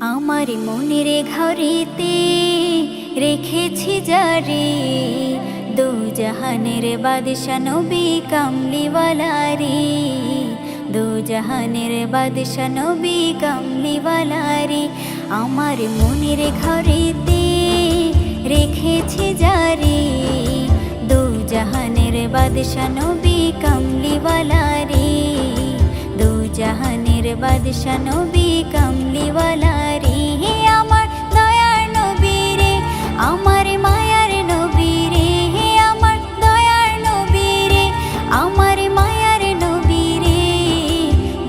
আমার মনের ঘরেতে রেখেছি যারে, দু জাহানের বাদশা নবী কামলিওয়ালা রে, দু জাহানের বাদশা নবী কামলিওয়ালা রে। আমার মনের ঘরেতে রেখেছি যারে, দু জাহানের বাদশা নবী কামলিওয়ালা রে, দু জাহানের বাদশা নবী কামলিওয়ালা রে। আমার দয়ার নবী রে, আমার মায়ার নবী রে, আমার দয়ার নবী রে, আমার মায়ার নবী রে,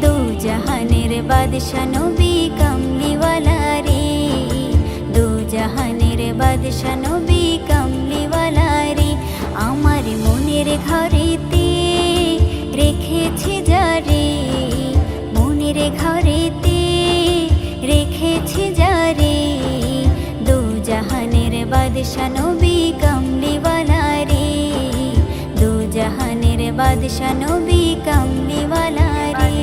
দু জাহানের বাদশা নবী কামলিওয়ালা রে, দু জাহানের বাদশা নবী কামলিওয়ালা রে। আমার মনের ঘরেতে রেখেছি যারে, মনের ঘরেতে রেখেছি যারে, দু জাহানের বাদশা নবী কামলিওয়ালা রে, দু জাহানের বাদশা নবী কামলিওয়ালা রে।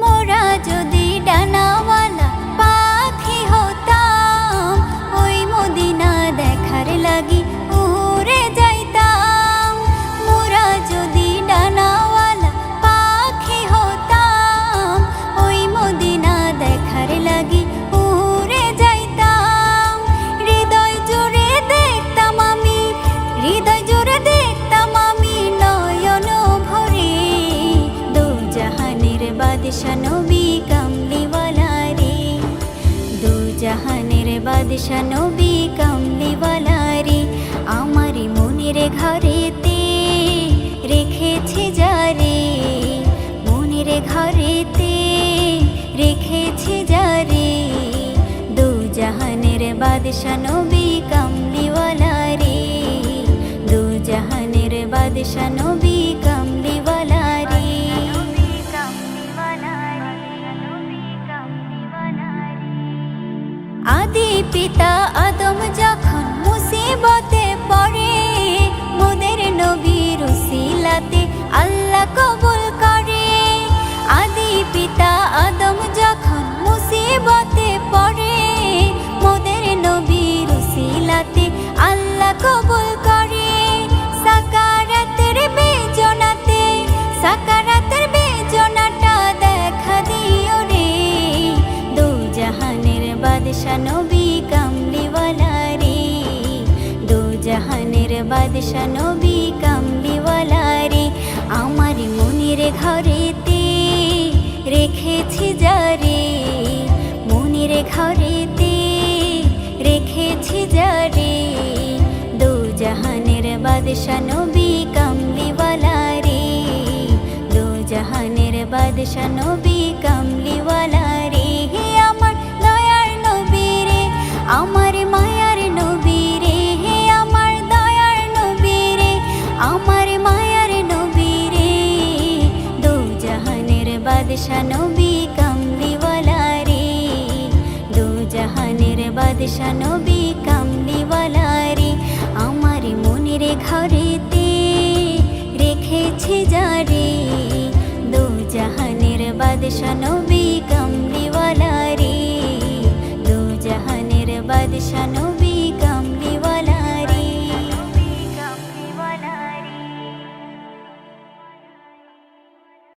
মোরা যদি ডানাওয়ালা পাখি হতাম, ওই মদিনা দেখার লাগি উড়ে যাইতাম। মোরা যদি ডানাওয়ালা পাখি হতাম, ওই মদিনা দেখার লাগি উড়ে যাইতাম। হৃদয় জুড়ে দেখতাম আমি, হৃদয় জুড়ে দেখতাম আমি নয়ন ভরে, দু জাহানের বাদশা নবী কামলিওয়ালা রে, দু জাহানের বাদশা নবী কামলিওয়ালা রে। আমার মনের ঘরেতে রেখেছি যারে, মনের ঘরেতে রেখেছি যারে, দু জাহানের বাদশা নবী কামলিওয়ালা রে, দু জাহানের বাদশা নবী কামলিওয়ালা রে। আদি পিতা আদম যখন মুসিবতে পড়ে, মোদের নবীর উসিলাতে আল্লাহ কবুল করে। আদি পিতা আদম যখন মুসিবতে পড়ে, মোদের নবীর উসিলাতে আল্লাহ কবুল করে। সাকারাতের বেজনাতে, সাকারাতের বেজনাটা দেখা দিও রে, দু জাহানের বাদশা নবী কামলিওয়ালা রে, দু জাহানের বাদশা নবী কামলিওয়ালা রে। আমার মনের ঘরেতে রেখেছি যারে, মনের ঘরেতে রেখেছি যারে, দু জাহানের বাদশা নবী কামলিওয়ালা রে, দু জাহানের বাদশা নবী কামলিওয়ালা রে। আমার দয়ার নবী রে, আমার মায়ার নবী রে, আমার দয়ার নবী রে, আমার মায়ার নবী রে, দু জাহানের বাদশা নবী কামলিওয়ালা রে, দু জাহানের বাদশা নবী কামলিওয়ালা রে। আমার মনের ঘরেতে রেখেছি যারে, দু জাহানের বাদশা নবী কামলিওয়ালা রে, দু জাহানের বাদশা।